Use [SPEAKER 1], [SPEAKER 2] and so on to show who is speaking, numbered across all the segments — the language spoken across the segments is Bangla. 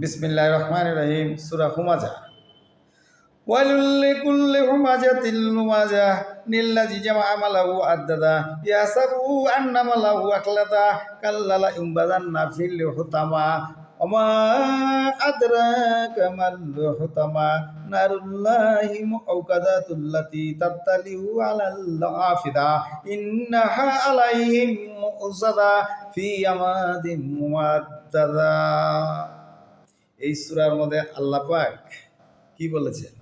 [SPEAKER 1] বিসমিল্লাহির রহমানির রহিম। সূরা হুমাযা। ওয়াইলুল লিকুল্লি হুমাযাতিল লুমাযা নিল্লাযী জামা'a মালাহু আদ্দাদা ইয়াসাবু আন্না মালাহু আকলাদা কাল্লা লা ইউনবাযান্না ফিল হুতামা ওমা আদরাকা মাল হুতামা নারুল্লাহি মুআউকাদাতুল লাতী তাত্তালিউ আলাল আফিদা ইন্নাহা আলাইহিম মু'সাদা ফি আমাদিন মুমাদ্দাদা। এই সূরার মধ্যে আল্লাহ পাক কি বলেছেন?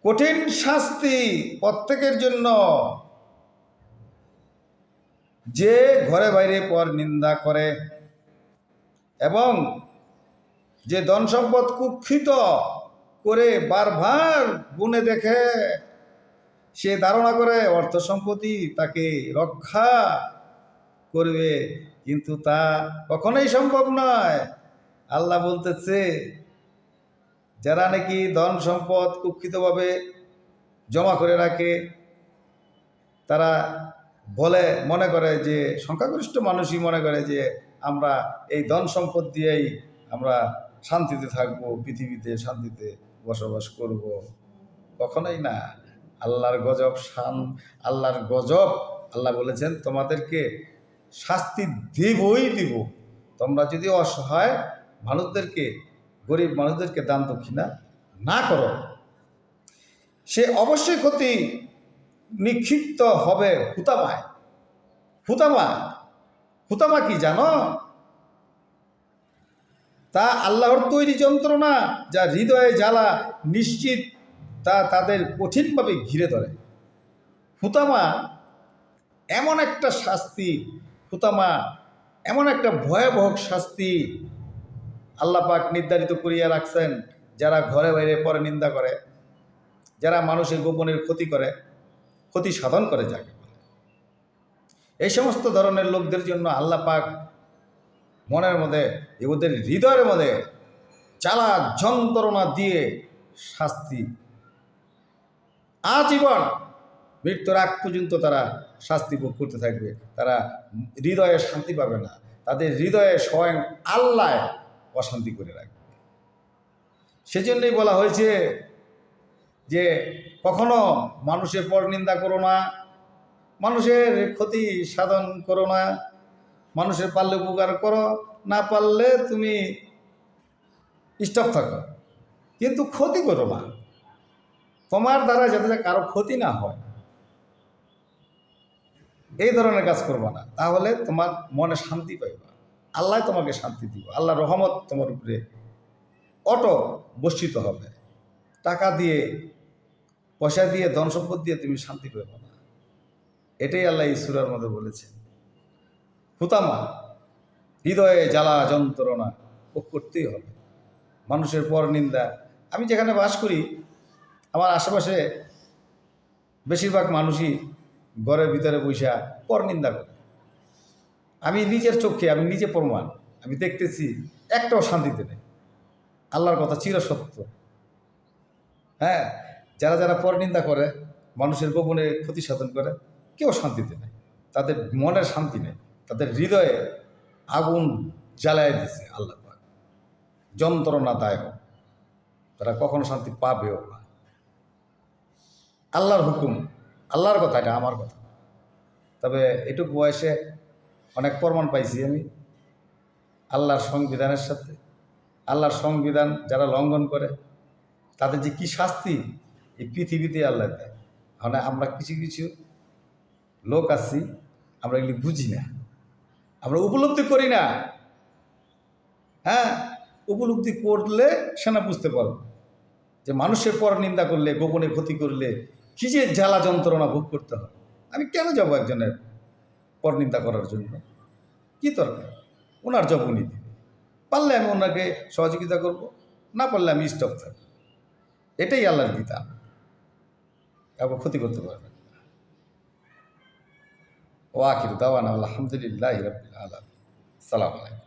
[SPEAKER 1] কঠিন শাস্তি প্রত্যেকের জন্য যে ঘরে বাইরে পর নিন্দা করে এবং যে ধন সম্পদ কুক্ষিত করে বারবার গুণে দেখে, সে ধারণা করে অর্থ সম্পত্তি তাকে রক্ষা করবে, কিন্তু তা কখনোই সম্ভব নয়। আল্লাহ বলতেছে, যারা নাকি ধন সম্পদ কুক্ষিতভাবে জমা করে রাখে, তারা মনে করে যে, সংখ্যাগরিষ্ঠ মানুষই মনে করে যে আমরা এই ধন সম্পদ দিয়েই আমরা শান্তিতে থাকবো, পৃথিবীতে শান্তিতে বসবাস করব। কখনোই না। আল্লাহর গজব আল্লাহর গজব। আল্লাহ বলেছেন, তোমাদেরকে শাস্তি দেবই দিব তোমরা যদি অসহায় মানুষদেরকে, গরিব মানুষদেরকে দান দক্ষিণা না করো। সে অবশ্যই ক্ষতি নিক্ষিপ্ত হবে হুতামায়। হুতামা কি জানো? তা আল্লাহর তৈরি যন্ত্রণা, যা হৃদয়ে জ্বালা নিশ্চিত, তা তাদের কঠিনভাবে ঘিরে ধরে। হুতামা এমন একটা শাস্তি, হুতামা এমন একটা ভয়াবহ শাস্তি আল্লাহ পাক নির্ধারিত করিয়া রাখছেন, যারা ঘরে বাইরে পরে নিন্দা করে, যারা মানুষের গোপনের ক্ষতি করে, ক্ষতি সাধন করে, যাকে এই সমস্ত ধরনের লোকদের জন্য আল্লাহ পাক মনের মধ্যে, ওদের হৃদয়ের মধ্যে জ্বালা যন্ত্রণা দিয়ে শাস্তি, আজীবন মৃত্যুর আগ পর্যন্ত তারা শাস্তি ভোগ করতে থাকবে। তারা হৃদয়ে শান্তি পাবে না, তাদের হৃদয়ে স্বয়ং আল্লাহ অশান্তি করে রাখবে। সেজন্যই বলা হয়েছে যে কখনো মানুষের পর নিন্দা করো না, মানুষের ক্ষতি সাধন করো না, মানুষের পারলে উপকার করো, না পারলে তুমি স্টপ থাকো, কিন্তু ক্ষতি করো না। তোমার দ্বারা যাতে কারো ক্ষতি না হয়, এই ধরনের কাজ করবো না, তাহলে তোমার মনে শান্তি পাইবা, আল্লাহ তোমাকে শান্তি দিব, আল্লাহ রহমত তোমার উপরে অটো বর্ষিত হবে। টাকা দিয়ে, পয়সা দিয়ে, ধন সম্পদ দিয়ে তুমি শান্তি পাবে না। এটাই আল্লাহ এই সূরার মধ্যে বলেছেন। হুতামা, হৃদয়ে জ্বালা যন্ত্রণা ভোগ করতেই হবে। মানুষের পর নিন্দা, আমি যেখানে বাস করি, আমার আশেপাশে বেশিরভাগ মানুষই ঘরের ভিতরে বসে পর নিন্দা করে। আমি নিজের চোখে, আমি নিজে প্রমাণ, আমি দেখতেছি একটাও শান্তিতে নেই। আল্লাহর কথা চিরসত্য। হ্যাঁ, যারা যারা পর নিন্দা করে, মানুষের গোপনে ক্ষতি সাধন করে, কেউ শান্তিতে নেই। তাদের মনের শান্তি নেই, তাদের হৃদয়ে আগুন জ্বালায় দিছে আল্লাহ পাক, যন্ত্রণাদায়ক। তারা কখনো শান্তি পাবেও না। আল্লাহর হুকুম, আল্লাহর কথা, এটা আমার কথা। তবে এটুকু বয়সে অনেক প্রমাণ পাইছি আমি আল্লাহর সংবিধানের সাথে। আল্লাহর সংবিধান যারা লঙ্ঘন করে, তাদের যে কী শাস্তি এই পৃথিবীতে আল্লাহ দেয়। মানে আমরা কিছু কিছু লোক আছি, আমরা এগুলি বুঝি না, আমরা উপলব্ধি করি না। হ্যাঁ, উপলব্ধি করলে সেনা বুঝতে পারবো যে মানুষের পর নিন্দা করলে, গোপনে ক্ষতি করলে কী যে জ্বালা যন্ত্রণা ভোগ করতে হয়। আমি কেন যাবো একজনের পর নিন্দা করার জন্য? কী দরকার? ওনার জব উনি দিবে, পারলে আমি ওনাকে সহযোগিতা করব, না পারলে আমি স্টপ থাকবো। এটাই আল্লাহর বিধান, কাউকে ক্ষতি করতে পারবেন না। ওয়া আখিরু দাওয়ানা আলহামদুলিল্লাহি রাব্বিল আলামিন। আসসালামু আলাইকুম।